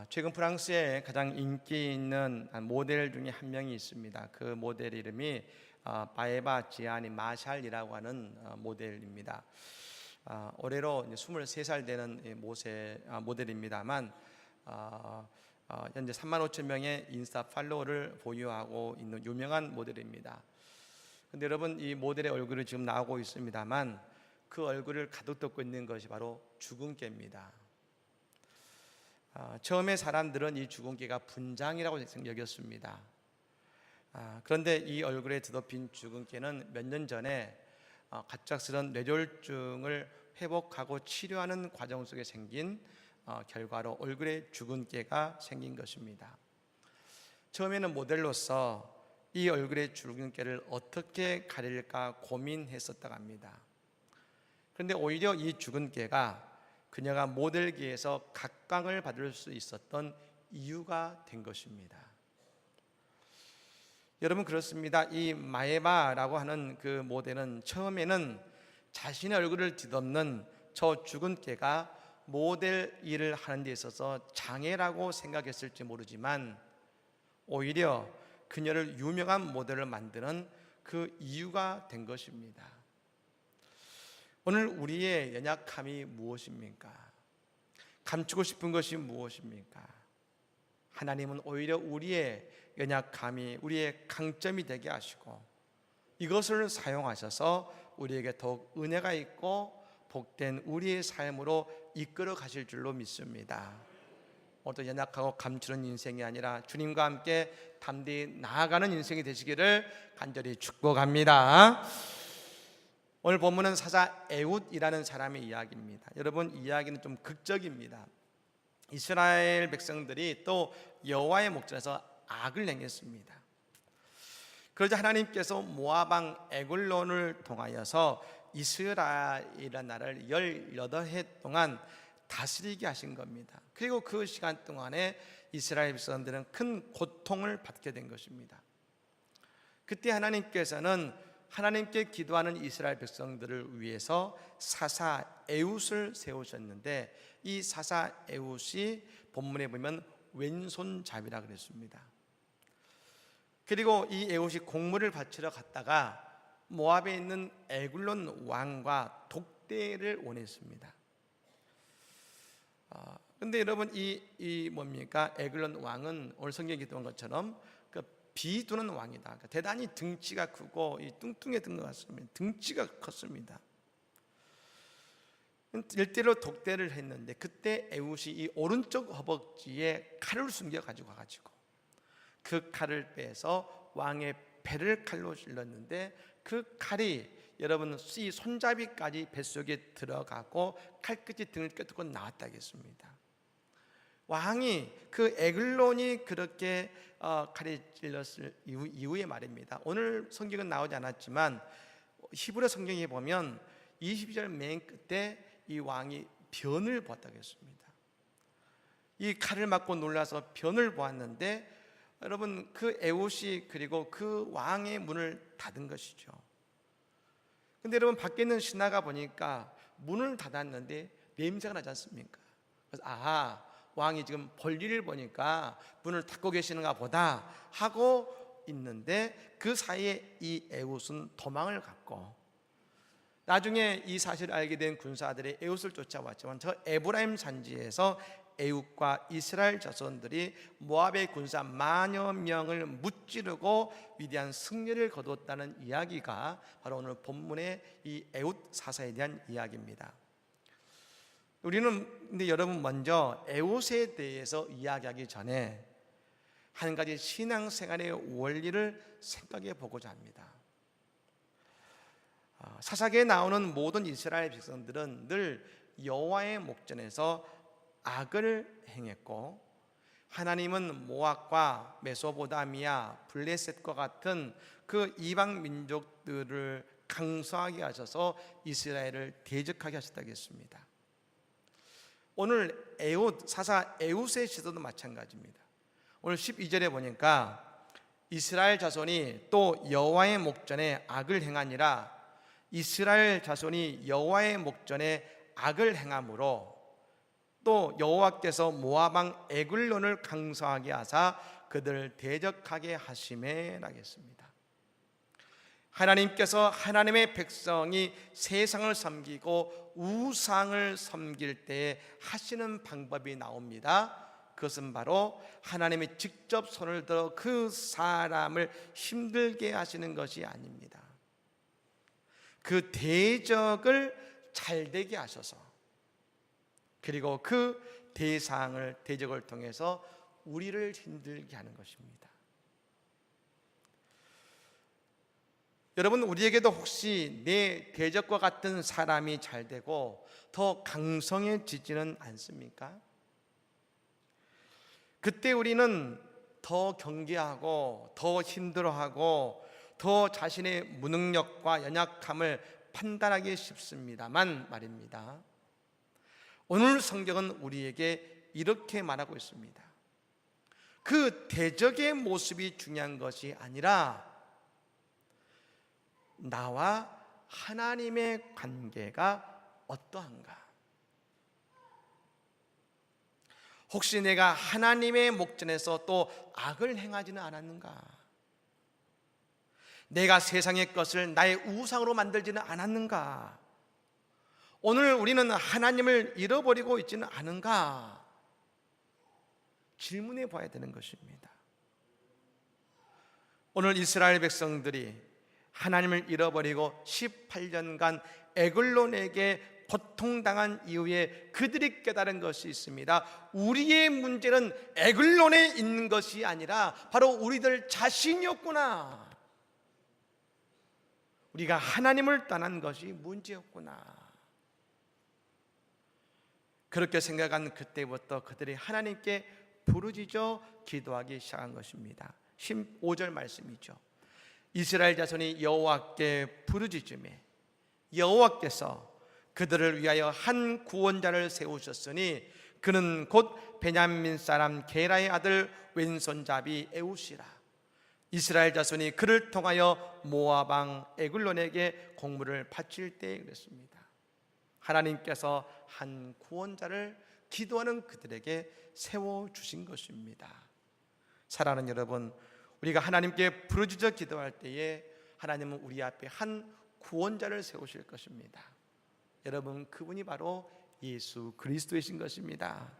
최근 프랑스에 가장 인기 있는 모델 중에 한 명이 있습니다. 그 모델 이름이 바에바 지아니 마샬이라고 하는 모델입니다. 올해로 23살 되는 모델입니다만 현재 35,000명의 인스타 팔로워를 보유하고 있는 유명한 모델입니다. 근데 여러분, 이 모델의 얼굴이 지금 나오고 있습니다만 그 얼굴을 가득 덮고 있는 것이 바로 주근깨입니다. 처음에 사람들은 이 주근깨가 분장이라고 여겼습니다. 그런데 이 얼굴에 뒤덮인 주근깨는 몇 년 전에 갑작스런 뇌졸중을 회복하고 치료하는 과정 속에 생긴 결과로 얼굴에 주근깨가 생긴 것입니다. 처음에는 모델로서 이 얼굴의 주근깨를 어떻게 가릴까 고민했었다고 합니다. 그런데 오히려 이 주근깨가 그녀가 모델계에서 각광을 받을 수 있었던 이유가 된 것입니다. 여러분, 그렇습니다. 이 마에바라고 하는 그 모델은 처음에는 자신의 얼굴을 뒤덮는 저 주근깨가 모델 일을 하는 데 있어서 장애라고 생각했을지 모르지만 오히려 그녀를 유명한 모델을 만드는 그 이유가 된 것입니다. 오늘 우리의 연약함이 무엇입니까? 감추고 싶은 것이 무엇입니까? 하나님은 오히려 우리의 연약함이 우리의 강점이 되게 하시고 이것을 사용하셔서 우리에게 더욱 은혜가 있고 복된 우리의 삶으로 이끌어 가실 줄로 믿습니다. 오늘도 연약하고 감추는 인생이 아니라 주님과 함께 담대히 나아가는 인생이 되시기를 간절히 축복합니다. 오늘 본문은 사자 에훗이라는 사람의 이야기입니다. 여러분, 이 이야기는 좀 극적입니다. 이스라엘 백성들이 또 여호와의 목전에서 악을 행했습니다. 그러자 하나님께서 모압 왕 에글론을 통하여서 이스라엘이라는 나라를 18해 동안 다스리게 하신 겁니다. 그리고 그 시간 동안에 이스라엘 백성들은 큰 고통을 받게 된 것입니다. 그때 하나님께서는 하나님께 기도하는 이스라엘 백성들을 위해서 사사 에훗을 세우셨는데 이 사사 에훗이 본문에 보면 왼손잡이라 그랬습니다. 그리고 이 에훗이 공물을 바치러 갔다가 모압에 있는 에글론 왕과 독대를 원했습니다. 그런데 여러분, 이 뭡니까? 에글론 왕은 오늘 성경에 기도한 것처럼 비두는 왕이다. 그러니까 대단히 등치가 크고 뚱뚱했던 것 같습니다. 등치가 컸습니다. 일대로 독대를 했는데 그때 에훗이 이 오른쪽 허벅지에 칼을 숨겨 가지고 와가지고 그 칼을 빼서 왕의 배를 칼로 찔렀는데 그 칼이 여러분 이 손잡이까지 뱃속에 들어가고 칼끝이 등을 꿰뚫고 나왔다겠습니다. 왕이 그 에글론이 그렇게 칼에 찔렸을 이후에 말입니다. 오늘 성경은 나오지 않았지만 히브리 성경에 보면 22절 맨 끝에 이 왕이 변을 보았다고 했습니다. 이 칼을 맞고 놀라서 변을 보았는데 여러분, 그 에훗이 그리고 그 왕의 문을 닫은 것이죠. 근데 여러분, 밖에 있는 신하가 보니까 문을 닫았는데 냄새가 나지 않습니까? 그래서 왕이 지금 볼일을 보니까 문을 닫고 계시는가 보다 하고 있는데 그 사이에 이 에훗은 도망을 갔고 나중에 이 사실을 알게 된 군사들이 에훗을 쫓아왔지만 저 에브라임 산지에서 에훗과 이스라엘 자손들이 모압의 군사 만여 명을 무찌르고 위대한 승리를 거두었다는 이야기가 바로 오늘 본문의 이 에훗 사사에 대한 이야기입니다. 우리는 근데 여러분, 먼저 에훗에 대해서 이야기하기 전에 한 가지 신앙생활의 원리를 생각해 보고자 합니다. 사사기에 나오는 모든 이스라엘 백성들은 늘 여호와의 목전에서 악을 행했고 하나님은 모압과 메소포타미아, 블레셋과 같은 그 이방 민족들을 강소하게 하셔서 이스라엘을 대적하게 하셨다고 했습니다. 오늘 사사 에훗의 시도도 마찬가지입니다. 오늘 12절에 보니까 이스라엘 자손이 또 여호와의 목전에 악을 행하니라. 이스라엘 자손이 여호와의 목전에 악을 행함으로 또 여호와께서 모압 왕 에글론을 강성하게 하사 그들을 대적하게 하심에 라겠습니다. 하나님께서 하나님의 백성이 세상을 섬기고 우상을 섬길 때에 하시는 방법이 나옵니다. 그것은 바로 하나님이 직접 손을 들어 그 사람을 힘들게 하시는 것이 아닙니다. 그 대적을 잘되게 하셔서, 그리고 그 대적을 통해서 우리를 힘들게 하는 것입니다. 여러분, 우리에게도 혹시 내 대적과 같은 사람이 잘 되고 더 강성해지지는 않습니까? 그때 우리는 더 경계하고 더 힘들어하고 더 자신의 무능력과 연약함을 판단하기 쉽습니다만 말입니다, 오늘 성경은 우리에게 이렇게 말하고 있습니다. 그 대적의 모습이 중요한 것이 아니라 나와 하나님의 관계가 어떠한가? 혹시 내가 하나님의 목전에서 또 악을 행하지는 않았는가? 내가 세상의 것을 나의 우상으로 만들지는 않았는가? 오늘 우리는 하나님을 잃어버리고 있지는 않은가? 질문해 봐야 되는 것입니다. 오늘 이스라엘 백성들이 하나님을 잃어버리고 18년간 에글론에게 고통당한 이후에 그들이 깨달은 것이 있습니다. 우리의 문제는 에글론에 있는 것이 아니라 바로 우리들 자신이었구나. 우리가 하나님을 떠난 것이 문제였구나. 그렇게 생각한 그때부터 그들이 하나님께 부르짖어 기도하기 시작한 것입니다. 15절 말씀이죠. 이스라엘 자손이 여호와께 부르짖으매 여호와께서 그들을 위하여 한 구원자를 세우셨으니 그는 곧 베냐민 사람 게라의 아들 왼손잡이 에웃이라. 이스라엘 자손이 그를 통하여 모압 왕 에글론에게 공물을 바칠 때에 그랬습니다. 하나님께서 한 구원자를 기도하는 그들에게 세워주신 것입니다. 사랑하는 여러분, 우리가 하나님께 부르짖어 기도할 때에 하나님은 우리 앞에 한 구원자를 세우실 것입니다. 여러분, 그분이 바로 예수 그리스도이신 것입니다.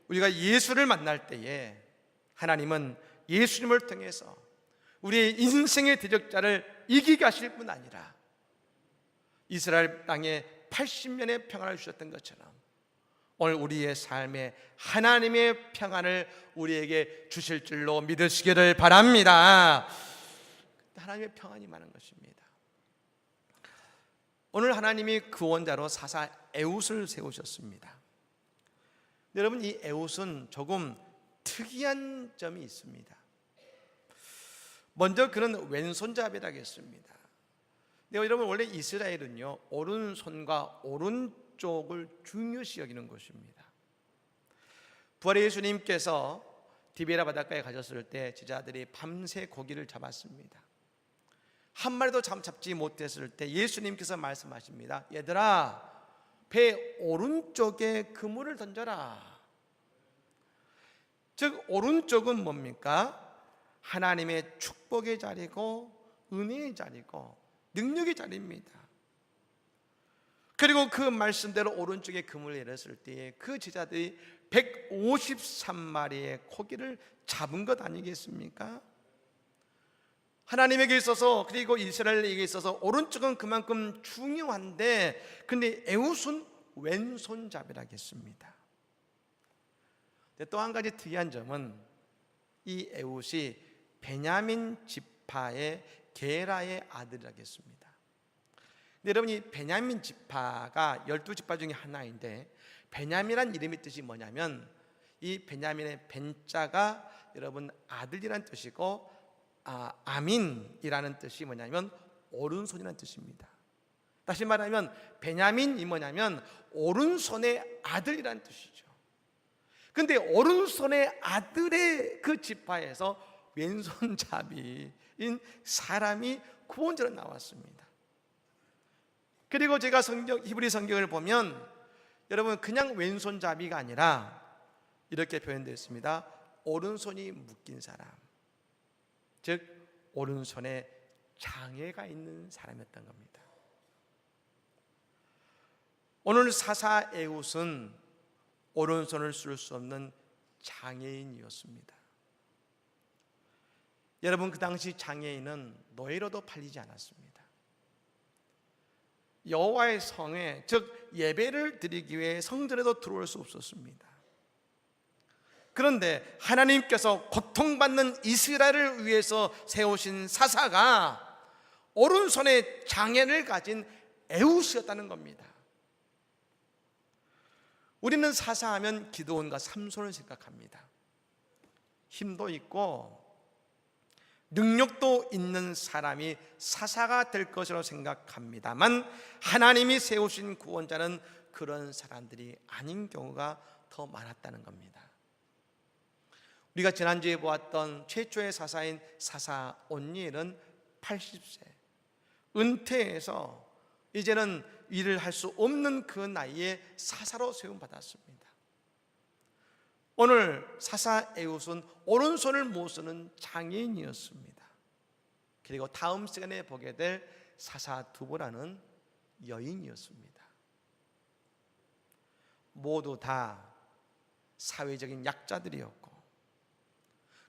우리가 예수를 만날 때에 하나님은 예수님을 통해서 우리의 인생의 대적자를 이기게 하실 뿐 아니라 이스라엘 땅에 80년의 평안을 주셨던 것처럼 오늘 우리의 삶에 하나님의 평안을 우리에게 주실 줄로 믿으시기를 바랍니다. 하나님의 평안이 많은 것입니다. 오늘 하나님이 구원자로 사사 에웃을 세우셨습니다. 여러분, 이 에웃은 조금 특이한 점이 있습니다. 먼저 그는 왼손잡이라고 했습니다. 여러분, 원래 이스라엘은요 오른손과 오른쪽을 중요시 여기는 것입니다. 부활의 예수님께서 디베라 바닷가에 가셨을 때 제자들이 밤새 고기를 잡았습니다. 한 마리도 잡지 못했을 때 예수님께서 말씀하십니다. 얘들아, 배 오른쪽에 그물을 던져라. 즉 오른쪽은 뭡니까? 하나님의 축복의 자리고 은혜의 자리고 능력의 자리입니다. 그리고 그 말씀대로 오른쪽에 그물을 내렸을 때에 그 제자들이 153마리의 고기를 잡은 것 아니겠습니까? 하나님에게 있어서, 그리고 이스라엘에게 있어서 오른쪽은 그만큼 중요한데, 근데 에웃은 왼손잡이라겠습니다. 또 한 가지 특이한 점은 이 에웃이 베냐민 지파의 게라의 아들이라겠습니다. 여러분, 이 베냐민 지파가 12지파 중에 하나인데, 베냐민이라는 이름의 뜻이 뭐냐면, 이 베냐민의 벤자가 여러분 아들이라는 뜻이고, 아민이라는 뜻이 뭐냐면 오른손이라는 뜻입니다. 다시 말하면 베냐민이 뭐냐면 오른손의 아들이라는 뜻이죠. 근데 오른손의 아들의 그 지파에서 왼손잡이인 사람이 구원자로 나왔습니다. 그리고 제가 히브리 성경을 보면 여러분 그냥 왼손잡이가 아니라 이렇게 표현되어 있습니다. 오른손이 묶인 사람, 즉 오른손에 장애가 있는 사람이었던 겁니다. 오늘 사사 에훗은 오른손을 쓸 수 없는 장애인이었습니다. 여러분 그 당시 장애인은 노예로도 팔리지 않았습니다. 여호와의 성에, 즉 예배를 드리기 위해 성전에도 들어올 수 없었습니다. 그런데 하나님께서 고통받는 이스라엘을 위해서 세우신 사사가 오른손에 장애를 가진 에훗이었다는 겁니다. 우리는 사사하면 기드온과 삼손을 생각합니다. 힘도 있고 능력도 있는 사람이 사사가 될 것이라고 생각합니다만 하나님이 세우신 구원자는 그런 사람들이 아닌 경우가 더 많았다는 겁니다. 우리가 지난주에 보았던 최초의 사사인 사사 온니엘은 80세 은퇴해서 이제는 일을 할 수 없는 그 나이에 사사로 세움받았습니다. 오늘 사사 에훗은 오른손을 못 쓰는 장애인이었습니다. 그리고 다음 시간에 보게 될 사사 두보라는 여인이었습니다. 모두 다 사회적인 약자들이었고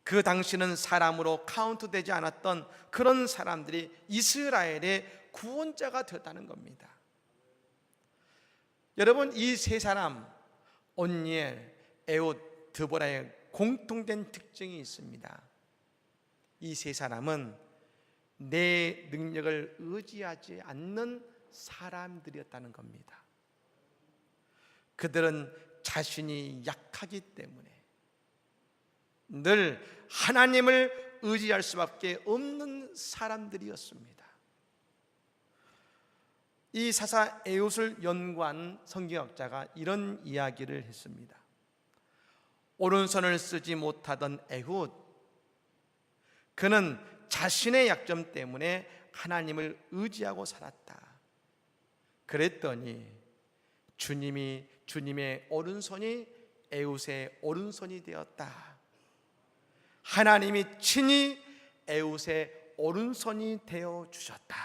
그 당시는 사람으로 카운트되지 않았던 그런 사람들이 이스라엘의 구원자가 되었다는 겁니다. 여러분 이 세 사람 온니엘, 에훗, 드보라의 공통된 특징이 있습니다. 이 세 사람은 내 능력을 의지하지 않는 사람들이었다는 겁니다. 그들은 자신이 약하기 때문에 늘 하나님을 의지할 수밖에 없는 사람들이었습니다. 이 사사 에훗을 연구한 성경학자가 이런 이야기를 했습니다. 오른손을 쓰지 못하던 에훗, 그는 자신의 약점 때문에 하나님을 의지하고 살았다. 그랬더니 주님의 오른손이 에훗의 오른손이 되었다. 하나님이 친히 에훗의 오른손이 되어 주셨다.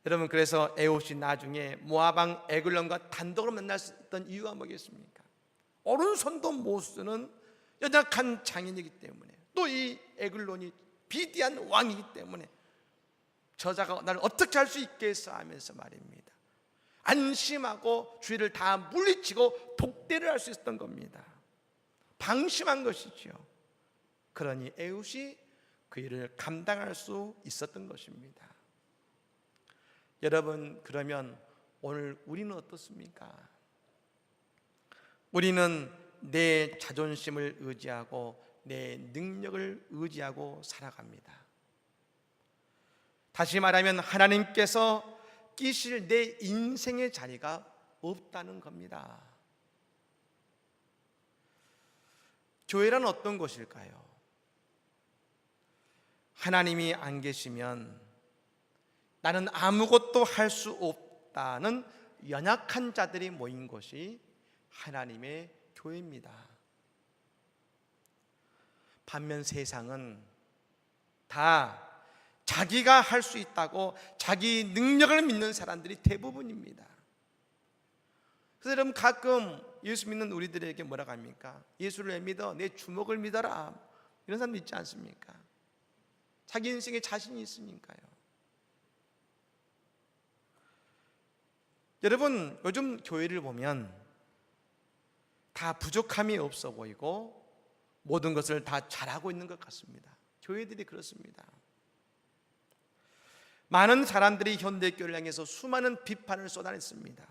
여러분 그래서 에훗이 나중에 모압 에글론과 단독으로 만났던 이유가 뭐겠습니까? 오른손도 못 쓰는 연약한 장인이기 때문에, 또 이 에글론이 비디한 왕이기 때문에 저자가 나를 어떻게 할 수 있겠어 하면서 말입니다. 안심하고 주위를 다 물리치고 독대를 할 수 있었던 겁니다. 방심한 것이죠. 그러니 에훗이 그 일을 감당할 수 있었던 것입니다. 여러분 그러면 오늘 우리는 어떻습니까? 우리는 내 자존심을 의지하고 내 능력을 의지하고 살아갑니다. 다시 말하면 하나님께서 끼실 내 인생의 자리가 없다는 겁니다. 교회란 어떤 곳일까요? 하나님이 안 계시면 나는 아무것도 할 수 없다는 연약한 자들이 모인 곳이 하나님의 교회입니다. 반면 세상은 다 자기가 할 수 있다고 자기 능력을 믿는 사람들이 대부분입니다. 그래서 여러분 가끔 예수 믿는 우리들에게 뭐라고 합니까? 예수를 왜 믿어? 내 주먹을 믿어라. 이런 사람 있지 않습니까? 자기 인생에 자신이 있으니까요. 여러분 요즘 교회를 보면 다 부족함이 없어 보이고 모든 것을 다 잘하고 있는 것 같습니다. 교회들이 그렇습니다. 많은 사람들이 현대교회를 향해서 수많은 비판을 쏟아냈습니다.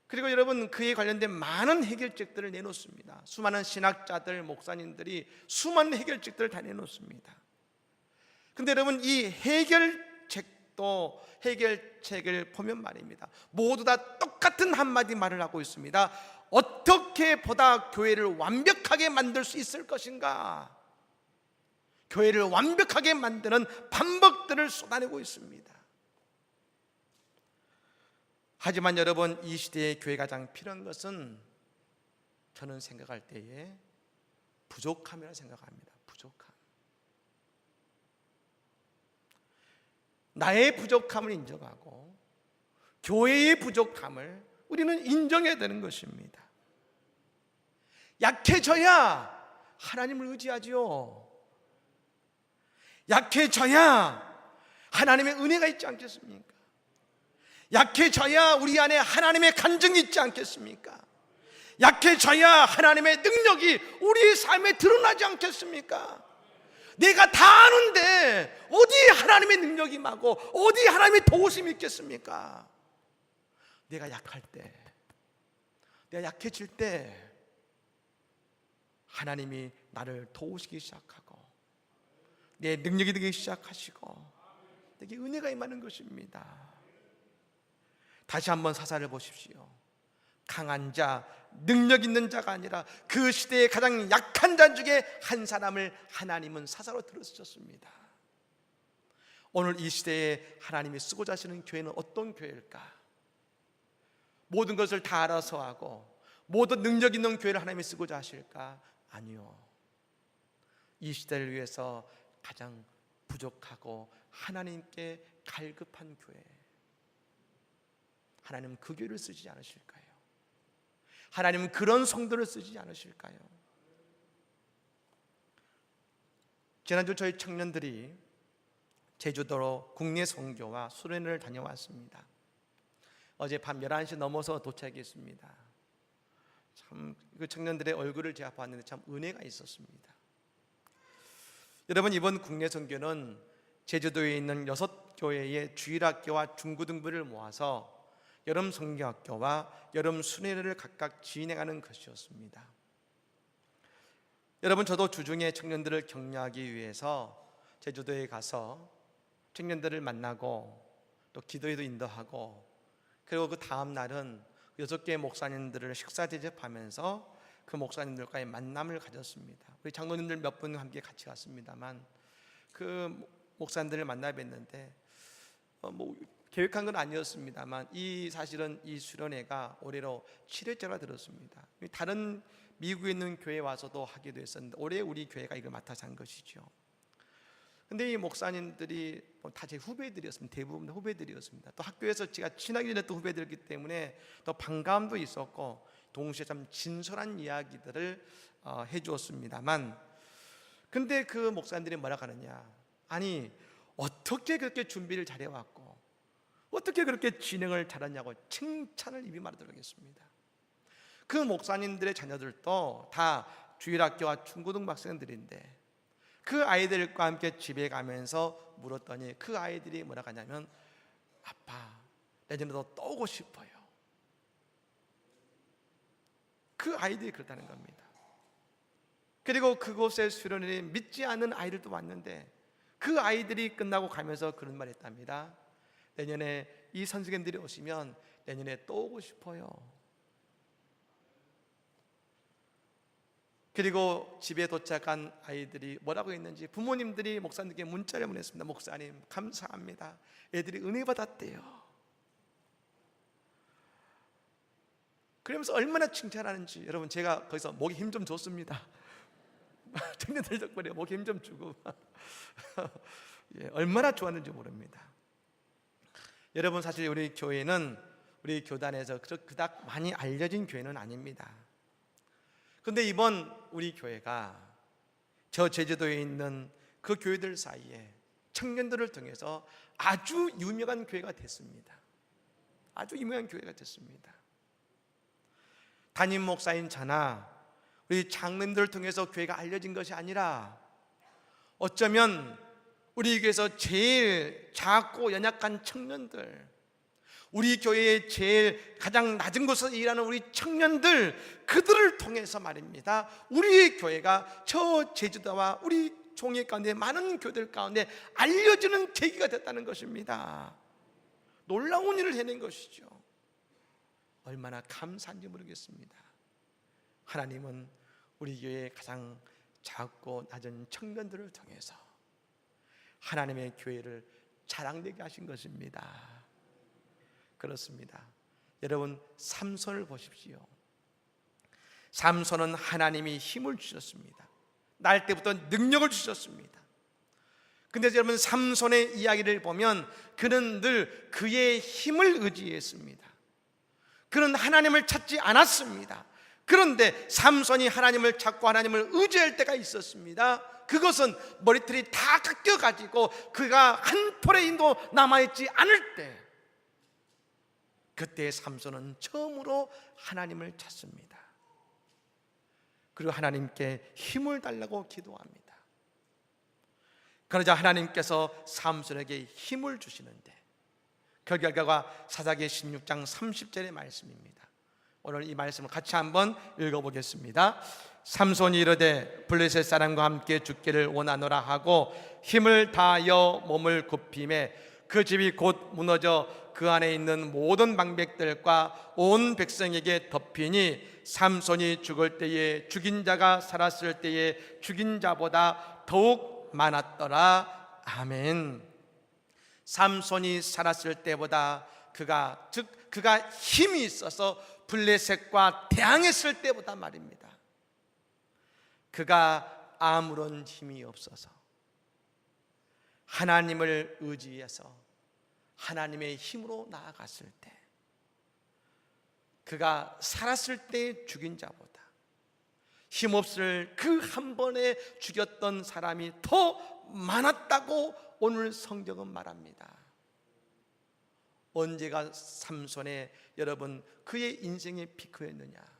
그리고 여러분 그에 관련된 많은 해결책들을 내놓습니다. 수많은 신학자들, 목사님들이 수많은 해결책들을 다 내놓습니다. 그런데 여러분 이 해결책을 보면 말입니다, 모두 다 똑같은 한마디 말을 하고 있습니다. 어떻게 보다 교회를 완벽하게 만들 수 있을 것인가? 교회를 완벽하게 만드는 방법들을 쏟아내고 있습니다. 하지만 여러분, 이 시대의 교회 가장 필요한 것은 저는 생각할 때에 부족함이라 생각합니다. 부족함. 나의 부족함을 인정하고 교회의 부족함을 우리는 인정해야 되는 것입니다. 약해져야 하나님을 의지하지요. 약해져야 하나님의 은혜가 있지 않겠습니까? 약해져야 우리 안에 하나님의 간증이 있지 않겠습니까? 약해져야 하나님의 능력이 우리의 삶에 드러나지 않겠습니까? 내가 다 아는데 어디 하나님의 능력이 임하고 어디 하나님의 도우심이 있겠습니까? 내가 약할 때, 내가 약해질 때 하나님이 나를 도우시기 시작하고 내 능력이 되기 시작하시고 내게 은혜가 임하는 것입니다. 다시 한번 사사를 보십시오. 강한 자, 능력 있는 자가 아니라 그 시대의 가장 약한 자 중에 한 사람을 하나님은 사사로 들으셨습니다. 오늘 이 시대에 하나님이 쓰고자 하시는 교회는 어떤 교회일까? 모든 것을 다 알아서 하고 모든 능력 있는 교회를 하나님이 쓰고자 하실까? 아니요. 이 시대를 위해서 가장 부족하고 하나님께 갈급한 교회, 하나님은 그 교회를 쓰지 않으실까요? 하나님은 그런 성도를 쓰지 않으실까요? 지난주 저희 청년들이 제주도로 국내 선교와 수련회를 다녀왔습니다. 어제 밤 11시 넘어서 도착했습니다. 참 그 청년들의 얼굴을 제가 봤는데 참 은혜가 있었습니다. 여러분, 이번 국내 선교는 제주도에 있는 6교회의 주일학교와 중고등부를 모아서 여름 선교학교와 여름 수련회를 각각 진행하는 것이었습니다. 여러분, 저도 주중에 청년들을 격려하기 위해서 제주도에 가서 청년들을 만나고 또 기도회도 인도하고, 그리고 그 다음 날은 6개의 목사님들을 식사 대접하면서 그 목사님들과의 만남을 가졌습니다. 우리 장로님들 몇 분 함께 같이 갔습니다만 그 목사님들을 만나 뵀는데 계획한 건 아니었습니다만 사실은 이 수련회가 올해로 7회째가 들었습니다. 다른 미국에 있는 교회에 와서도 하기도 했었는데 올해 우리 교회가 이걸 맡아서 한 것이죠. 근데 이 목사님들이 다 제 후배들이었습니다. 대부분 후배들이었습니다. 또 학교에서 제가 친하게 지냈던 후배들이기 때문에 또 반감도 있었고 동시에 참 진솔한 이야기들을 해주었습니다만, 근데 그 목사님들이 뭐라고 하느냐, 아니 어떻게 그렇게 준비를 잘해왔고 어떻게 그렇게 진행을 잘하냐고 칭찬을 입이 마르도록 했습니다. 그 목사님들의 자녀들도 다 주일학교와 중고등부 학생들인데 그 아이들과 함께 집에 가면서 물었더니 그 아이들이 뭐라고 하냐면, 아빠 내년에도 또 오고 싶어요. 그 아이들이 그렇다는 겁니다. 그리고 그곳에 수련회에 믿지 않는 아이들도 왔는데 그 아이들이 끝나고 가면서 그런 말 했답니다. 내년에 이 선생님들이 오시면 내년에 또 오고 싶어요. 그리고 집에 도착한 아이들이 뭐라고 했는지 부모님들이 목사님께 문자를 보냈습니다. 목사님 감사합니다. 애들이 은혜 받았대요. 그러면서 얼마나 칭찬하는지, 여러분 제가 거기서 목에 힘 좀 줬습니다. 청년들 덕분에 목에 힘 좀 주고 얼마나 좋았는지 모릅니다. 여러분, 사실 우리 교회는 우리 교단에서 그닥 많이 알려진 교회는 아닙니다. 그런데 이번 우리 교회가 저 제주도에 있는 그 교회들 사이에 청년들을 통해서 아주 유명한 교회가 됐습니다. 아주 유명한 교회가 됐습니다. 담임 목사인 저나 우리 장로님들을 통해서 교회가 알려진 것이 아니라 어쩌면 우리 교회에서 제일 작고 연약한 청년들, 우리 교회의 제일 가장 낮은 곳에서 일하는 우리 청년들, 그들을 통해서 말입니다, 우리의 교회가 저 제주도와 우리 종의 가운데 많은 교회들 가운데 알려지는 계기가 됐다는 것입니다. 놀라운 일을 해낸 것이죠. 얼마나 감사한지 모르겠습니다. 하나님은 우리 교회의 가장 작고 낮은 청년들을 통해서 하나님의 교회를 자랑되게 하신 것입니다. 그렇습니다. 여러분, 삼손을 보십시오. 삼손은 하나님이 힘을 주셨습니다. 날 때부터 능력을 주셨습니다. 근데 여러분, 삼손의 이야기를 보면 그는 늘 그의 힘을 의지했습니다. 그는 하나님을 찾지 않았습니다. 그런데 삼손이 하나님을 찾고 하나님을 의지할 때가 있었습니다. 그것은 머리털이 다 깎여가지고 그가 한 톨의 힘도 남아있지 않을 때, 그때 삼손은 처음으로 하나님을 찾습니다. 그리고 하나님께 힘을 달라고 기도합니다. 그러자 하나님께서 삼손에게 힘을 주시는데, 그 결과가 사사기 16장 30절의 말씀입니다. 오늘 이 말씀을 같이 한번 읽어보겠습니다. 삼손이 이르되 블레셋 사람과 함께 죽기를 원하노라 하고 힘을 다하여 몸을 굽히매 그 집이 곧 무너져 그 안에 있는 모든 방백들과 온 백성에게 덮이니 삼손이 죽을 때에 죽인 자가 살았을 때에 죽인 자보다 더욱 많았더라. 아멘. 삼손이 살았을 때보다 그가 힘이 있어서 블레셋과 대항했을 때보다 말입니다. 그가 아무런 힘이 없어서 하나님을 의지해서 하나님의 힘으로 나아갔을 때, 그가 살았을 때 죽인 자보다 힘없을 그 한 번에 죽였던 사람이 더 많았다고 오늘 성경은 말합니다. 언제가 삼손의 여러분 그의 인생의 피크였느냐?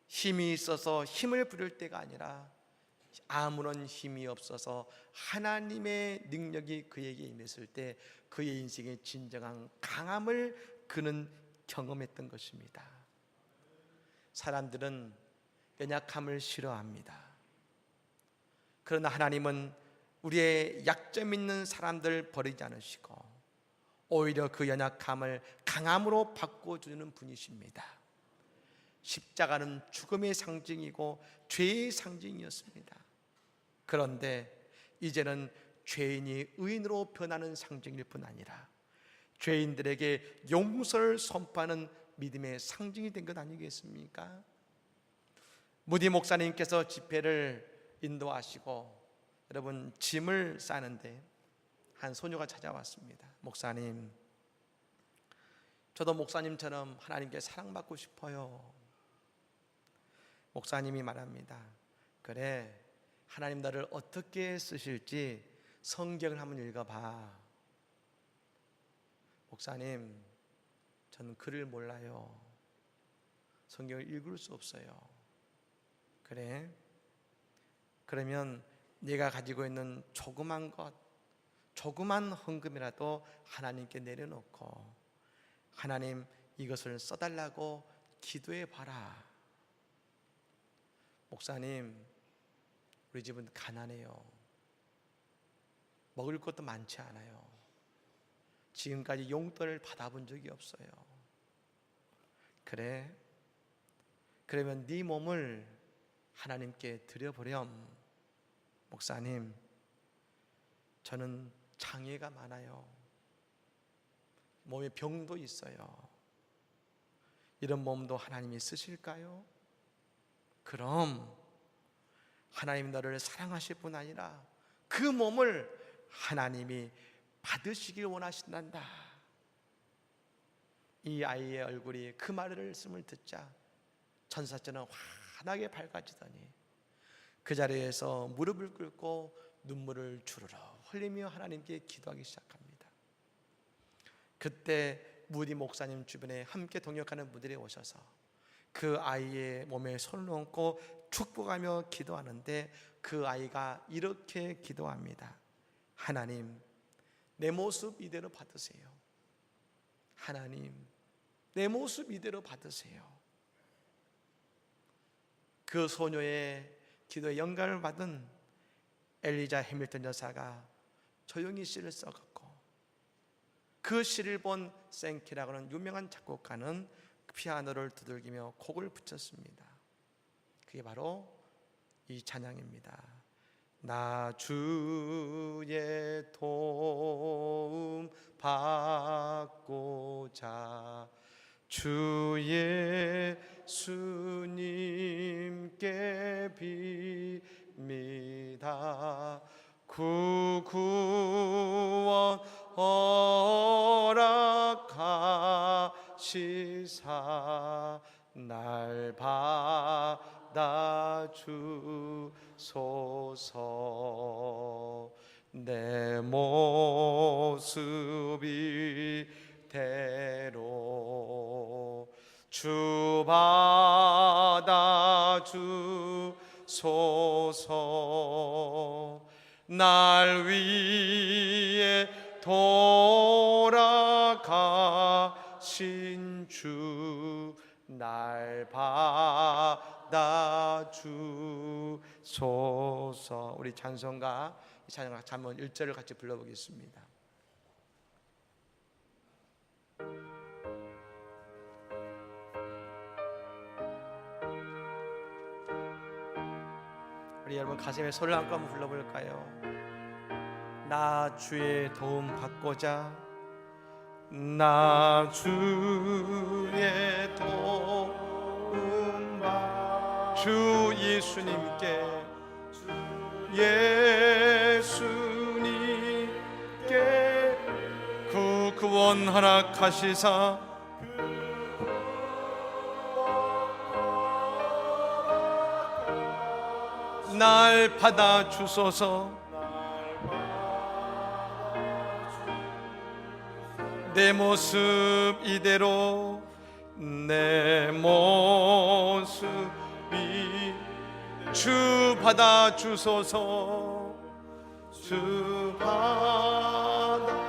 힘이 있어서 힘을 부릴 때가 아니라 아무런 힘이 없어서 하나님의 능력이 그에게 임했을 때 그의 인생의 진정한 강함을 그는 경험했던 것입니다. 사람들은 연약함을 싫어합니다. 그러나 하나님은 우리의 약점 있는 사람들 버리지 않으시고 오히려 그 연약함을 강함으로 바꿔주는 분이십니다. 십자가는 죽음의 상징이고 죄의 상징이었습니다. 그런데 이제는 죄인이 의인으로 변하는 상징일 뿐 아니라 죄인들에게 용서를 선포하는 믿음의 상징이 된 것 아니겠습니까? 무디 목사님께서 집회를 인도하시고 여러분 짐을 싸는데 한 소녀가 찾아왔습니다. 목사님, 저도 목사님처럼 하나님께 사랑받고 싶어요. 목사님이 말합니다. 그래, 하나님 나를 어떻게 쓰실지 성경을 한번 읽어봐. 목사님, 저는 글을 몰라요. 성경을 읽을 수 없어요. 그래, 그러면 네가 가지고 있는 조그만 것, 조그만 헌금이라도 하나님께 내려놓고 하나님 이것을 써달라고 기도해 봐라. 목사님, 우리 집은 가난해요. 먹을 것도 많지 않아요. 지금까지 용돈을 받아본 적이 없어요. 그래, 그러면 네 몸을 하나님께 드려보렴. 목사님, 저는 장애가 많아요. 몸에 병도 있어요. 이런 몸도 하나님이 쓰실까요? 그럼 하나님 너를 사랑하실 뿐 아니라 그 몸을 하나님이 받으시길 원하신단다. 이 아이의 얼굴이 그 말씀을 듣자 천사처럼 환하게 밝아지더니 그 자리에서 무릎을 꿇고 눈물을 주르르 흘리며 하나님께 기도하기 시작합니다. 그때 무디 목사님 주변에 함께 동역하는 분들이 오셔서 그 아이의 몸에 손을 얹고 축복하며 기도하는데 그 아이가 이렇게 기도합니다. 하나님, 내 모습 이대로 받으세요. 하나님, 내 모습 이대로 받으세요. 그 소녀의 기도에 영감을 받은 엘리자 해밀턴 여사가 조용히 시를 써갖고 그 시를 본 생키라고 하는 유명한 작곡가는 피아노를 두들기며 곡을 붙였습니다. 그게 바로 이 찬양입니다. 나 주의 도움 받고자 주 예수님께 빕니다. 구원 허락하시사 날 받아주소서. 내 모습이 대로 주 받아주소서. 날 위해 돌아가신 주 날 받아주소서. 우리 찬송가 이 찬송가 한번 1절을 같이 불러보겠습니다. 우리 여러분 가슴에 손을 안고 한번 불러볼까요? 나 주의 도움 받고자 나 주의 도움 받 주 예수님께 구원 허락하시사 날 받아주소서. 내 모습 이대로 내 모습이 주 받아주소서. 주 받아주소서.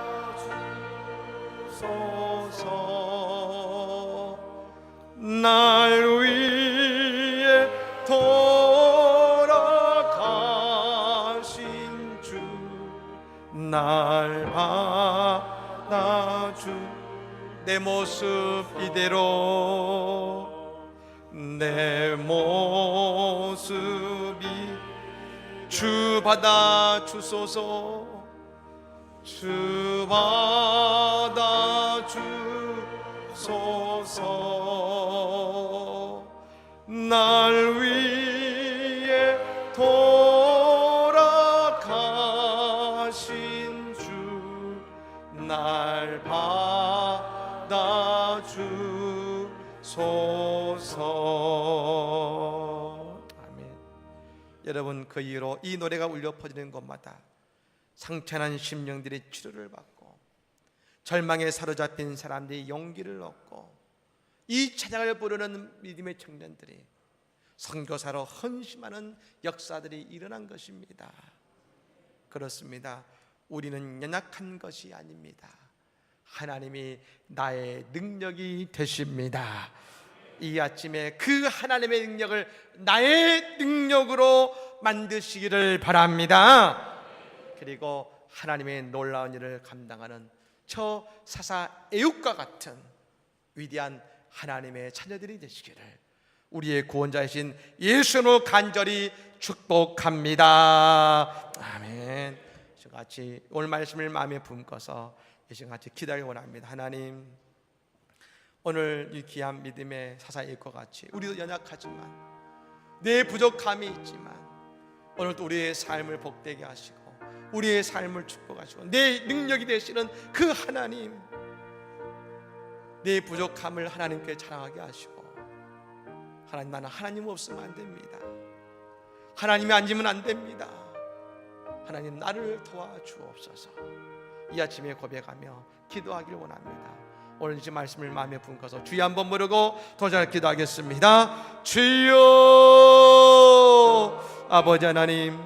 날 위해 돌아가신 주 날 받아주 내 모습 이대로 내 모습이 주 받아주소서. 주 받아주소서. 날 위해 돌아가신 주 날 받아주소서. 아멘. 여러분, 그 이후로 이 노래가 울려 퍼지는 곳마다 상처난 심령들이 치료를 받고 절망에 사로잡힌 사람들이 용기를 얻고 이 찬양을 부르는 믿음의 청년들이 선교사로 헌신하는 역사들이 일어난 것입니다. 그렇습니다. 우리는 연약한 것이 아닙니다. 하나님이 나의 능력이 되십니다. 이 아침에 그 하나님의 능력을 나의 능력으로 만드시기를 바랍니다. 그리고 하나님의 놀라운 일을 감당하는 저 사사 애굽과 같은 위대한 하나님의 자녀들이 되시기를 우리의 구원자이신 예수로 간절히 축복합니다. 아멘. 같이 오늘 말씀을 마음에 품고서 이 시간 같이 기도하기 원합니다. 하나님, 오늘 이 귀한 믿음의 사사 애굽과 같이 우리도 연약하지만 내 부족함이 있지만 오늘도 우리의 삶을 복되게 하시고 우리의 삶을 축복하시고 내 능력이 되시는 그 하나님, 내 부족함을 하나님께 자랑하게 하시고 하나님, 나는 하나님 없으면 안 됩니다. 하나님이 아니면 안 됩니다. 하나님, 나를 도와주옵소서. 이 아침에 고백하며 기도하기를 원합니다. 오늘 이 말씀을 마음에 품고서 주여 한번 부르고 도전을 기도하겠습니다. 주여, 아버지 하나님,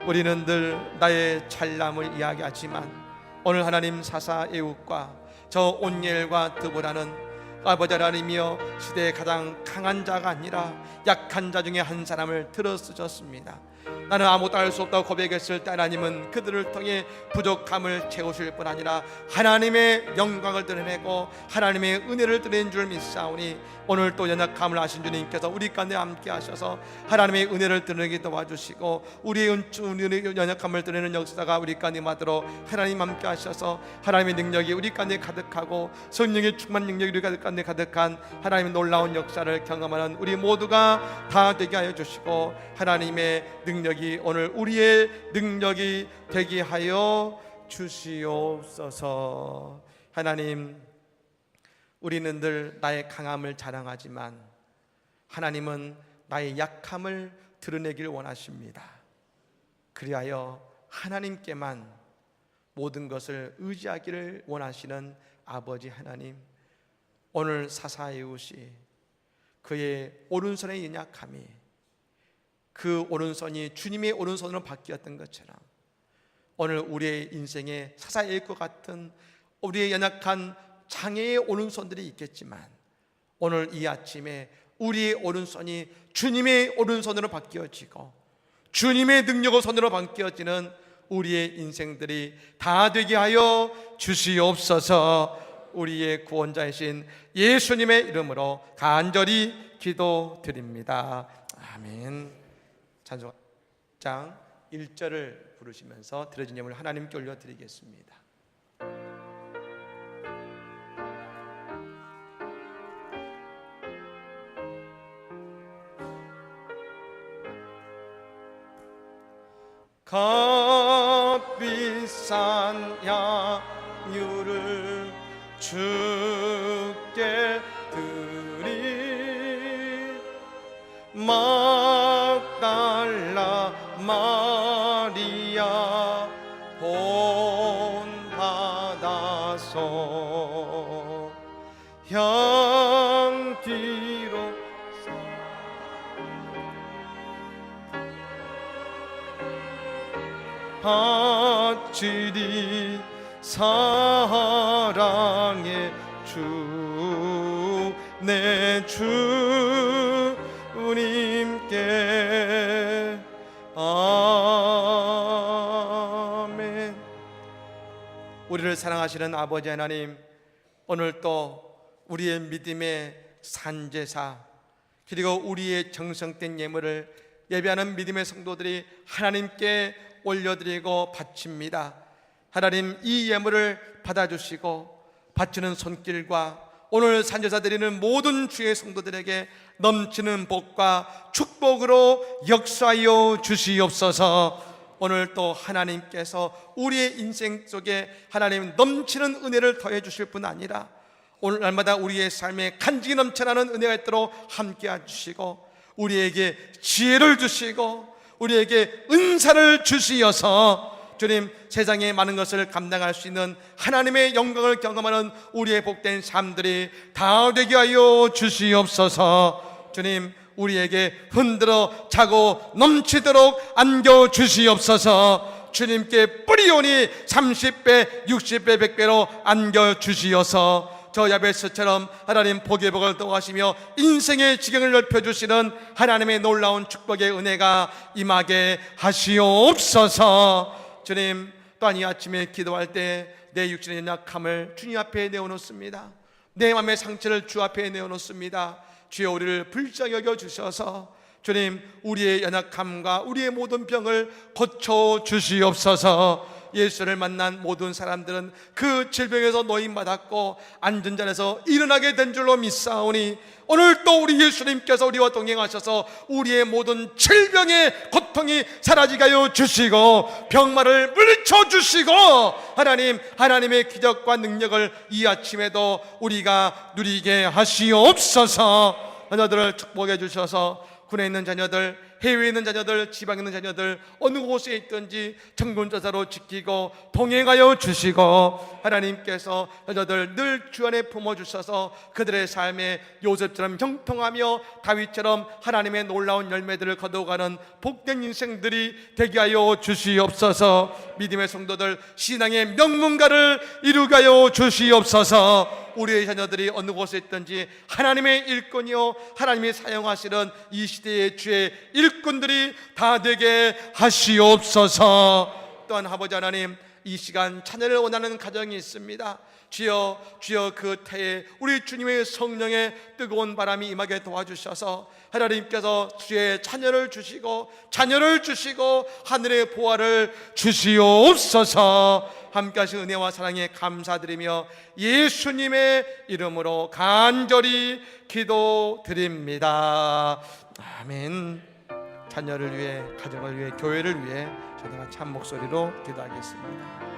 우리는 늘 나의 잘남을 이야기하지만 오늘 하나님 사사 애굽과 저 온니엘과 드보라는 아버지 하나님이여 시대의 가장 강한 자가 아니라 약한 자 중에 한 사람을 들어 쓰셨습니다. 나는 아무것도 할 수 없다고 고백했을 때 하나님은 그들을 통해 부족함을 채우실 뿐 아니라 하나님의 영광을 드러내고 하나님의 은혜를 드러낸 줄 믿사오니 오늘 또 연약함을 아신 주님께서 우리 가운데 함께 하셔서 하나님의 은혜를 드러내게 도와주시고 우리의 연약함을 드러내는 역사가 우리 가운데 임하도록 하나님 함께 하셔서 하나님의 능력이 우리 가운데 가득하고 성령의 충만 능력이 우리 가운데 가득한 하나님의 놀라운 역사를 경험하는 우리 모두가 다 되게 하여 주시고 하나님의 능력이 오늘 우리의 능력이 되게 하여 주시옵소서. 하나님, 우리는 늘 나의 강함을 자랑하지만 하나님은 나의 약함을 드러내길 원하십니다. 그리하여 하나님께만 모든 것을 의지하기를 원하시는 아버지 하나님, 오늘 사사에웃이 그의 오른손의 연약함이 그 오른손이 주님의 오른손으로 바뀌었던 것처럼 오늘 우리의 인생에 사사에웃과 같은 우리의 연약한 장애의 오른손들이 있겠지만 오늘 이 아침에 우리의 오른손이 주님의 오른손으로 바뀌어지고 주님의 능력의 손으로 바뀌어지는 우리의 인생들이 다 되게 하여 주시옵소서. 우리의 구원자이신 예수님의 이름으로 간절히 기도드립니다. 아멘. 찬송장 1절을 부르시면서 드려진 예물을 하나님께 올려드리겠습니다. 값비싼 양유를 주께 드리 막달라 마리아 본받아서 향기로 바치리 사랑의 주 내 주님께 아멘. 우리를 사랑하시는 아버지 하나님, 오늘 또 우리의 믿음의 산제사 그리고 우리의 정성된 예물을 예배하는 믿음의 성도들이 하나님께 올려드리고 바칩니다. 하나님, 이 예물을 받아주시고 바치는 손길과 오늘 산제사 드리는 모든 주의 성도들에게 넘치는 복과 축복으로 역사하여 주시옵소서. 오늘 또 하나님께서 우리의 인생 속에 하나님 넘치는 은혜를 더해 주실 뿐 아니라 오늘 날마다 우리의 삶에 간직이 넘쳐나는 은혜가 있도록 함께 해주시고 우리에게 지혜를 주시고 우리에게 은사를 주시어서 주님, 세상의 많은 것을 감당할 수 있는 하나님의 영광을 경험하는 우리의 복된 삶들이 다 되게 하여 주시옵소서. 주님, 우리에게 흔들어 차고 넘치도록 안겨 주시옵소서. 주님께 뿌리오니 30배, 60배, 100배로 안겨 주시어서 저 야베스처럼 하나님 복의 복을 더하시며 인생의 지경을 넓혀주시는 하나님의 놀라운 축복의 은혜가 임하게 하시옵소서. 주님, 또한 이 아침에 기도할 때 내 육신의 연약함을 주님 앞에 내어놓습니다. 내 마음의 상처를 주 앞에 내어놓습니다. 주여, 우리를 불쌍히 여겨주셔서 주님, 우리의 연약함과 우리의 모든 병을 고쳐주시옵소서. 예수를 만난 모든 사람들은 그 질병에서 노임받았고 앉은 자리에서 일어나게 된 줄로 믿사오니 오늘 또 우리 예수님께서 우리와 동행하셔서 우리의 모든 질병의 고통이 사라지게 하여 주시고 병마를 물리쳐 주시고 하나님의 기적과 능력을 이 아침에도 우리가 누리게 하시옵소서. 자녀들을 축복해 주셔서 군에 있는 자녀들, 해외에 있는 자녀들, 지방에 있는 자녀들 어느 곳에 있든지 청군자사로 지키고 동행하여 주시고 하나님께서 자녀들 늘 주 안에 품어주셔서 그들의 삶에 요셉처럼 형통하며 다윗처럼 하나님의 놀라운 열매들을 거둬가는 복된 인생들이 되게 하여 주시옵소서. 믿음의 성도들 신앙의 명문가를 이루게 하여 주시옵소서. 우리의 자녀들이 어느 곳에 있든지 하나님의 일꾼이요 하나님이 사용하시는 이 시대 시대의 주의 일꾼들이 다 되게 하시옵소서. 또한 아버지 하나님, 이 시간 찬양을 원하는 가정이 있습니다. 주여, 주여, 그 태에 우리 주님의 성령의 뜨거운 바람이 임하게 도와주셔서 하나님께서 주의 자녀를 주시고 하늘의 보화를 주시옵소서. 함께하신 은혜와 사랑에 감사드리며 예수님의 이름으로 간절히 기도드립니다. 아멘. 자녀를 위해, 가정을 위해, 교회를 위해 저희가 참 목소리로 기도하겠습니다.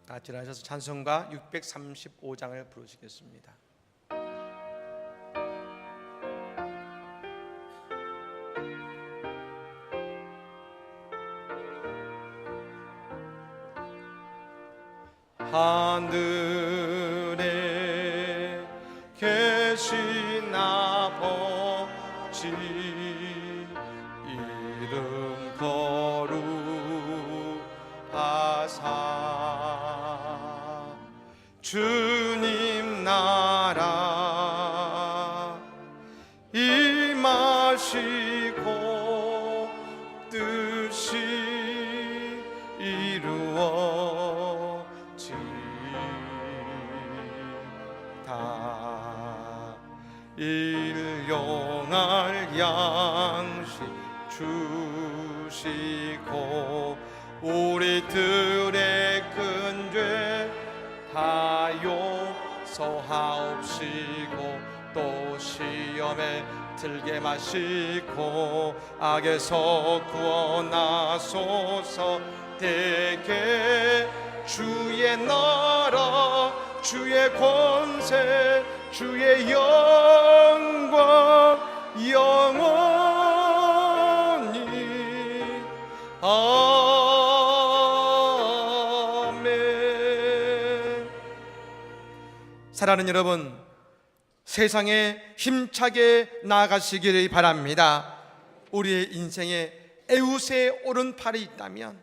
같이 일어나셔서 찬송가 635장을 부르시겠습니다. 하늘에 계신 아버지 이름 거룩하사 주님 나라 임하시고 뜻이 이루어지다. 일용할 양식 주시고 우리들의 큰 죄 다 용서하옵시고 또 시험에 들게 마시고 악에서 구원하소서. 대개 주의 나라 주의 권세 주의 영광 영원히 아멘. 사랑하는 여러분, 세상에 힘차게 나아가시기를 바랍니다. 우리의 인생에 에웃의 오른팔이 있다면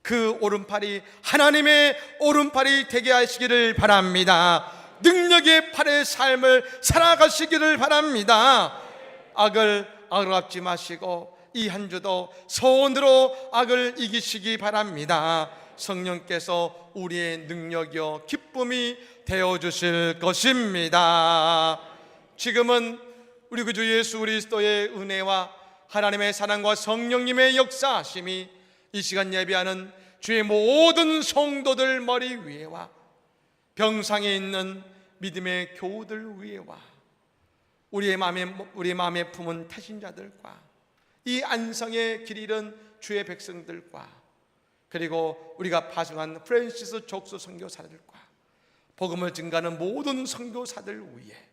그 오른팔이 하나님의 오른팔이 되게 하시기를 바랍니다. 능력의 팔의 삶을 살아가시기를 바랍니다. 악을 갚지 마시고 이 한 주도 소원으로 악을 이기시기 바랍니다. 성령께서 우리의 능력이요 기쁨이 되어주실 것입니다. 지금은 우리 구주 예수 그리스도의 은혜와 하나님의 사랑과 성령님의 역사하심이 이 시간 예배하는 주의 모든 성도들 머리 위에와 병상에 있는 믿음의 교우들 위에와 우리의 마음에 품은 태신자들과 이 안성의 길 잃은 주의 백성들과 그리고 우리가 파송한 프랜시스 족수 선교사들과 복음을 증가하는 모든 선교사들 위에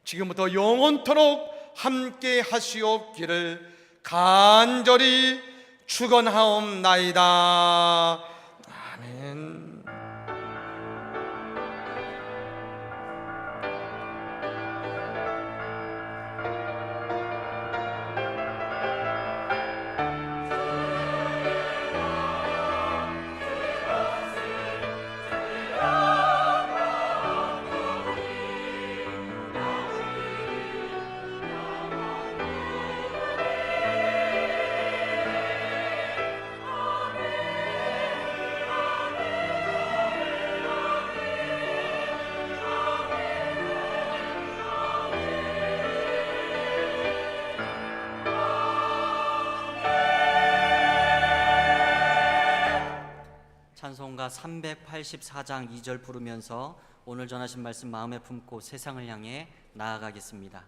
지금부터 영원토록 함께 하시옵기를 간절히 축원하옵나이다. 아멘. 찬송가 384장 2절 부르면서 오늘 전하신 말씀 마음에 품고 세상을 향해 나아가겠습니다.